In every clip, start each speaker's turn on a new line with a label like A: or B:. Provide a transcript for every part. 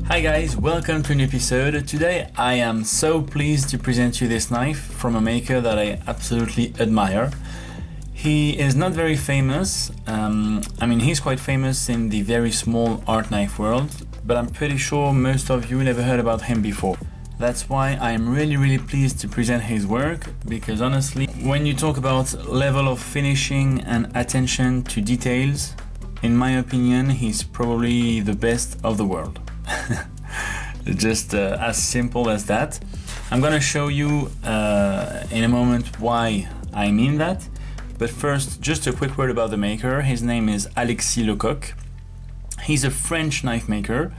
A: Hi guys, welcome to a new episode. Today I am so pleased to present you this knife from a maker that I absolutely admire. He is not very famous, he's quite famous in the very small art knife world, but I'm pretty sure most of you never heard about him before. That's why I'm really pleased to present his work, because honestly, when you talk about level of finishing and attention to details, in my opinion, he's probably the best of the world. Just as simple as that. I'm gonna show you in a moment why I mean that, but first just a quick word about the maker. His name is Alexis Lecocq. He's a French knife maker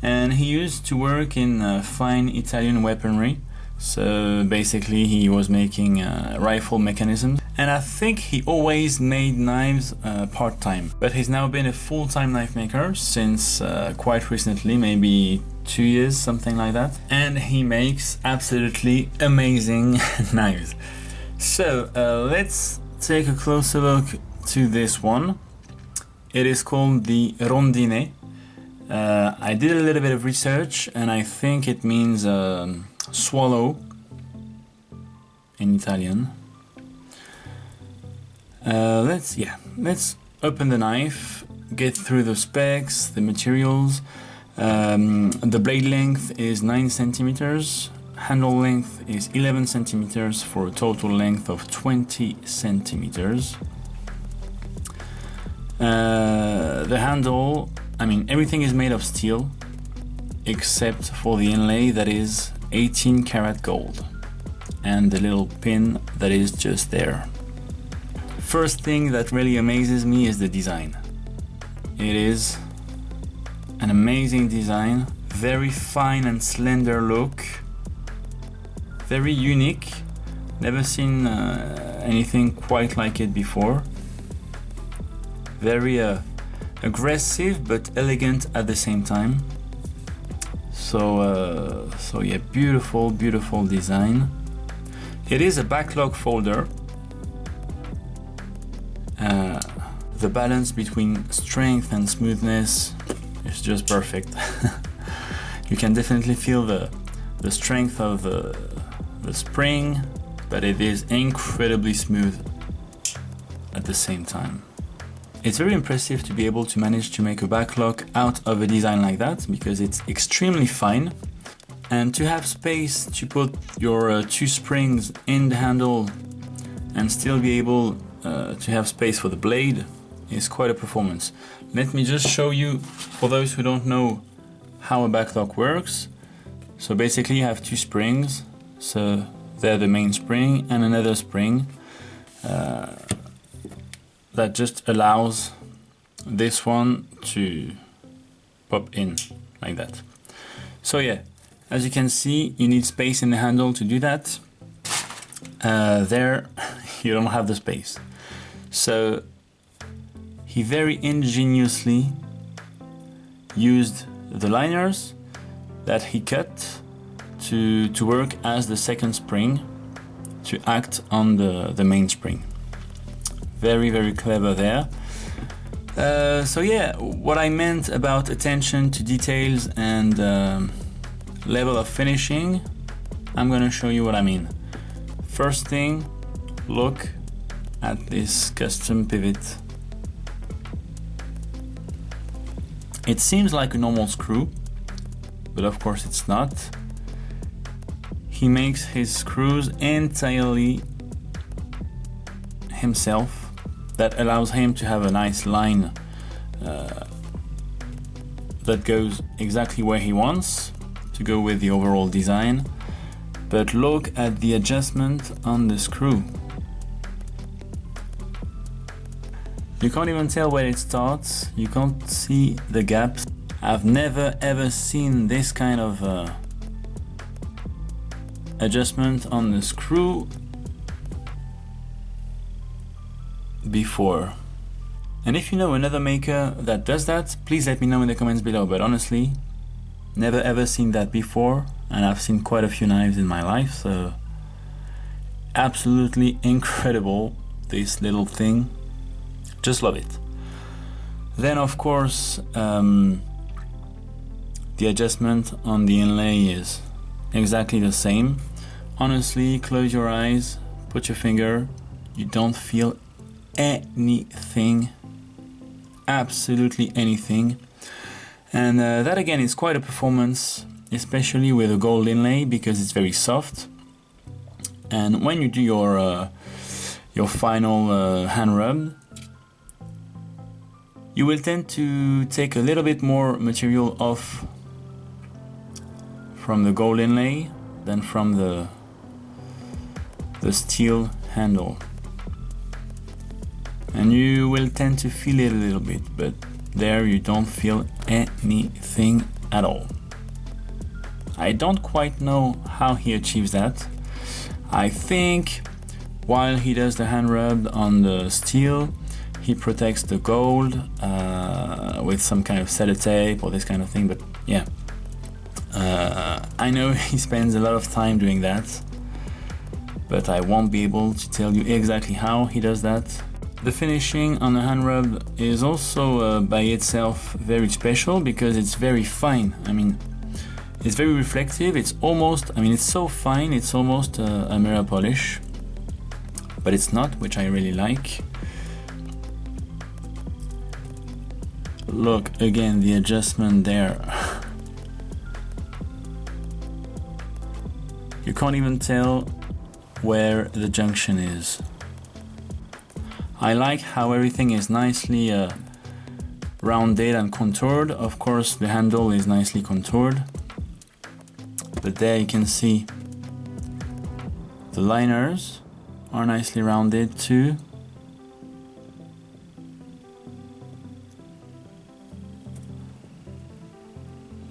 A: and he used to work in fine Italian weaponry. So basically he was making rifle mechanisms, and I think he always made knives part-time, but he's now been a full-time knife maker since quite recently, maybe 2 years, something like that, and he makes absolutely amazing knives. So let's take a closer look to this one. It is called the ROM DNA. I did a little bit of research and I think it means swallow in Italian. Let's open the knife, get through the specs, the materials. The blade length is 9 centimeters, handle length is 11 centimeters for a total length of 20 centimeters. The handle, everything is made of steel except for the inlay that is 18 karat gold and the little pin that is just there. First thing that really amazes me is the design. It is an amazing design, very fine and slender look, very unique. Never seen anything quite like it before. Very aggressive but elegant at the same time. So yeah, beautiful design. It is a backlock folder. The balance between strength and smoothness is just perfect. You can definitely feel the strength of the spring, but it is incredibly smooth at the same time. It's very impressive to be able to manage to make a backlock out of a design like that, because it's extremely fine, and to have space to put your 2 springs in the handle and still be able to have space for the blade is quite a performance. Let me just show you, for those who don't know, how a backlock works. So basically you have 2 springs, so they're the main spring and another spring that just allows this one to pop in like that. So yeah, as you can see, you need space in the handle to do that. There you don't have the space. So he very ingeniously used the liners that he cut to work as the second spring to act on the main spring. Very clever there. So yeah, what I meant about attention to details and level of finishing, I'm gonna show you what I mean. First thing, look at this custom pivot. It seems like a normal screw, but of course it's not. He makes his screws entirely himself. That allows him to have a nice line that goes exactly where he wants to go with the overall design. But look at the adjustment on the screw. You can't even tell where it starts, you can't see the gaps. I've never ever seen this kind of adjustment on the screw before. And if you know another maker that does that, please let me know in the comments below, but honestly, never ever seen that before, and I've seen quite a few knives in my life, so absolutely incredible, this little thing. Just love it. Then of course the The adjustment on the inlay is exactly the same. Honestly, close your eyes, put your finger, you don't feel anything, absolutely anything. And that again is quite a performance, especially with a gold inlay, because it's very soft. And when you do your final hand rub, you will tend to take a little bit more material off from the gold inlay than from the steel handle. And you will tend to feel it a little bit, but there you don't feel anything at all. I don't quite know how he achieves that. I think while he does the hand rub on the steel, he protects the gold with some kind of sellotape or this kind of thing, but yeah. I know he spends a lot of time doing that, but I won't be able to tell you exactly how he does that. The finishing on the hand rub is also by itself very special because it's very fine. I mean, it's very reflective. It's almost, I mean, it's so fine, it's almost a mirror polish, but it's not, which I really like. Look, again, the adjustment there. You can't even tell where the junction is. I like how everything is nicely rounded and contoured. Of course, the handle is nicely contoured, but there you can see the liners are nicely rounded too.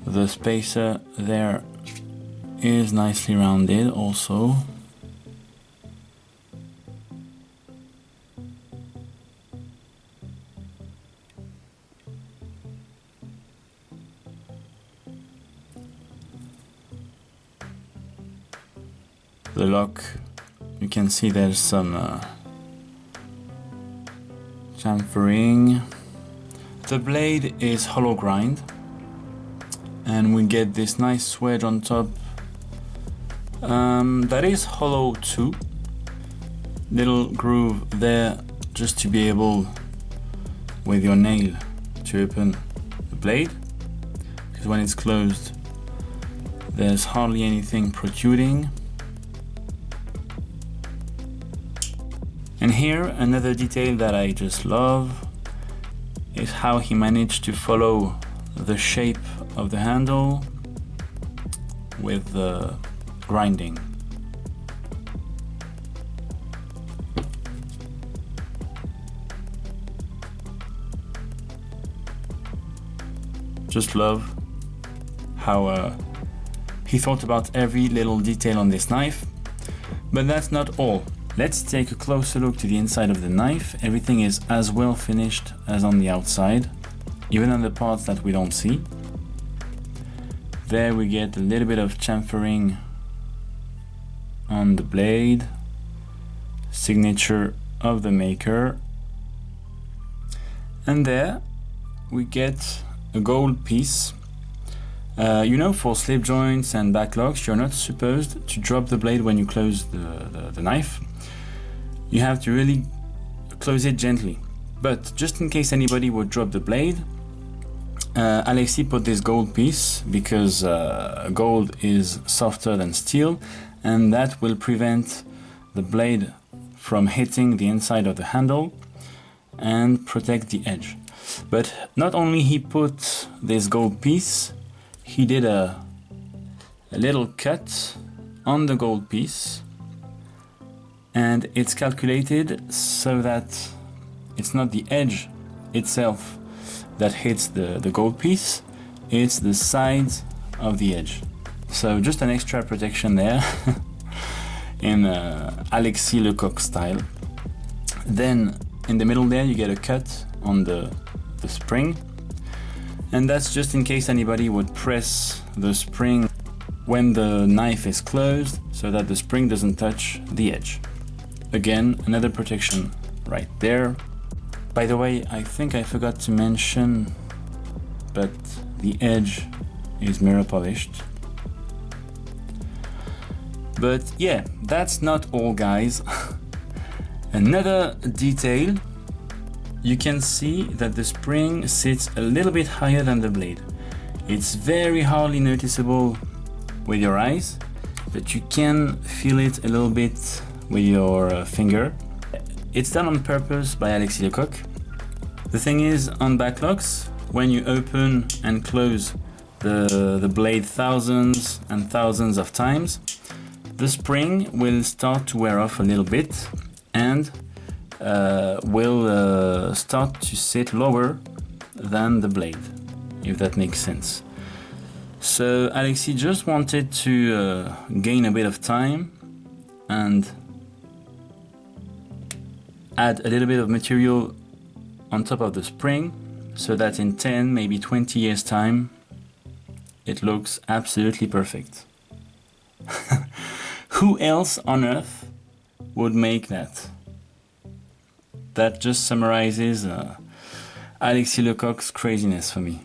A: The spacer there is nicely rounded also. The lock, you can see there's some chamfering. The blade is hollow grind, and we get this nice wedge on top that is hollow too. Little groove there just to be able with your nail to open the blade, because when it's closed there's hardly anything protruding. And here another detail that I just love is how he managed to follow the shape of the handle with the grinding. Just love how he thought about every little detail on this knife. But that's not all. Let's take a closer look to the inside of the knife. Everything is as well finished as on the outside, even on the parts that we don't see. There we get a little bit of chamfering on the blade, signature of the maker. And there we get a gold piece. You know, for slip joints and backlocks, you're not supposed to drop the blade when you close the knife. You have to really close it gently. But just in case anybody would drop the blade, Alexis put this gold piece because gold is softer than steel, and that will prevent the blade from hitting the inside of the handle and protect the edge. But not only he put this gold piece, he did a little cut on the gold piece, and it's calculated so that it's not the edge itself that hits the gold piece, it's the sides of the edge. So just an extra protection there in Alexis Lecocq style. Then in the middle there you get a cut on the spring, and that's just in case anybody would press the spring when the knife is closed so that the spring doesn't touch the edge. Again, another protection right there. By the way, I think I forgot to mention, but the edge is mirror polished. But yeah, that's not all, guys. Another detail, you can see that the spring sits a little bit higher than the blade. It's very hardly noticeable with your eyes, but you can feel it a little bit with your finger. It's done on purpose by Alexis Lecocq. The thing is, on backlocks, when you open and close the blade thousands and thousands of times, the spring will start to wear off a little bit and will start to sit lower than the blade, if that makes sense. So Alexis just wanted to gain a bit of time and add a little bit of material on top of the spring, so that in 10, maybe 20 years time, it looks absolutely perfect. Who else on earth would make that? That just summarizes Alexis Lecocq's craziness for me.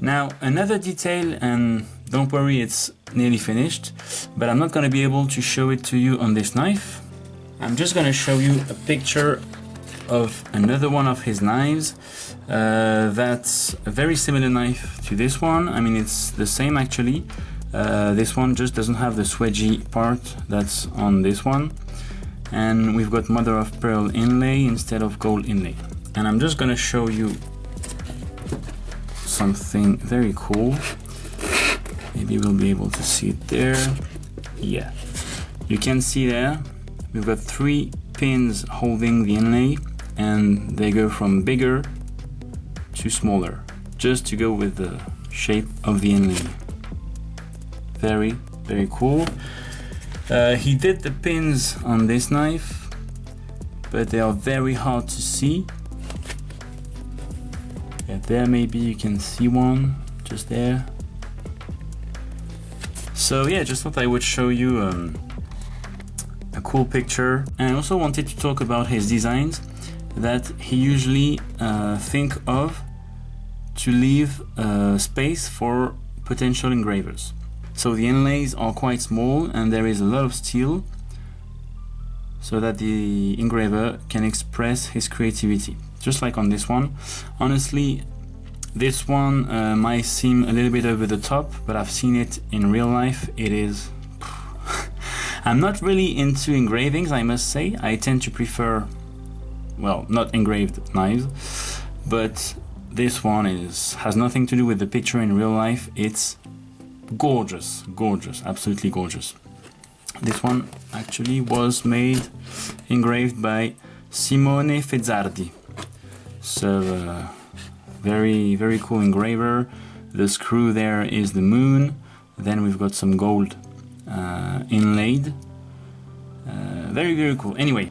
A: Now, another detail, and don't worry, it's nearly finished, but I'm not going to be able to show it to you on this knife. I'm just going to show you a picture of another one of his knives. That's a very similar knife to this one. I mean, it's the same actually. This one just doesn't have the swedgy part that's on this one. And we've got mother of pearl inlay instead of gold inlay. And I'm just going to show you something very cool. Maybe we'll be able to see it there. Yeah, you can see there we've got 3 pins holding the inlay, and they go from bigger to smaller just to go with the shape of the inlay. Very, very cool. He did the pins on this knife, but they are very hard to see. Yeah, there maybe you can see one, just there. So yeah, just thought I would show you a cool picture. And I also wanted to talk about his designs that he usually think of to leave space for potential engravers. So the inlays are quite small and there is a lot of steel, so that the engraver can express his creativity. Just like on this one. Honestly, this one might seem a little bit over the top, but I've seen it in real life. It is... I'm not really into engravings, I must say. I tend to prefer, well, not engraved knives, but this one has nothing to do with the picture in real life. It's gorgeous, gorgeous, absolutely gorgeous. This one actually was engraved by Simone Fezzardi. So very, very cool engraver. The screw there is the moon. Then we've got some gold inlaid. Very, very cool. Anyway,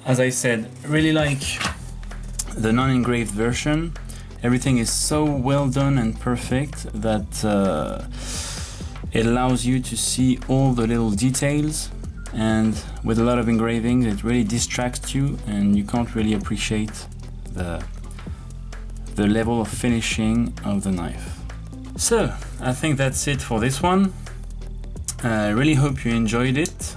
A: as I said, really like the non-engraved version. Everything is so well done and perfect that it allows you to see all the little details, and with a lot of engravings it really distracts you and you can't really appreciate the level of finishing of the knife. So I think that's it for this one. I really hope you enjoyed it.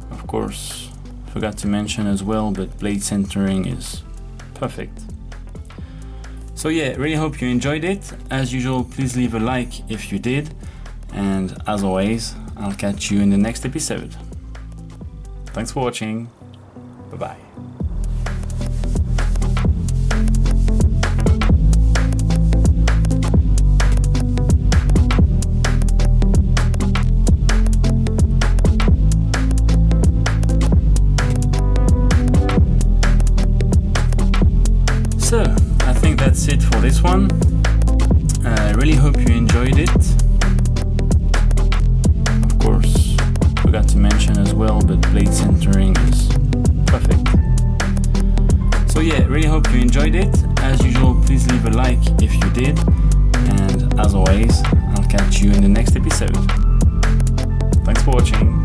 A: Of course, forgot to mention as well, but blade centering is perfect. So yeah, really hope you enjoyed it. As usual, please leave a like if you did. And as always, I'll catch you in the next episode. Thanks for watching. Bye-bye. So, I think that's it for this one. I really hope you enjoyed it. Of course, forgot to mention as well, but blade centering is perfect. So yeah, really hope you enjoyed it. As usual, please leave a like if you did. And as always, I'll catch you in the next episode. Thanks for watching.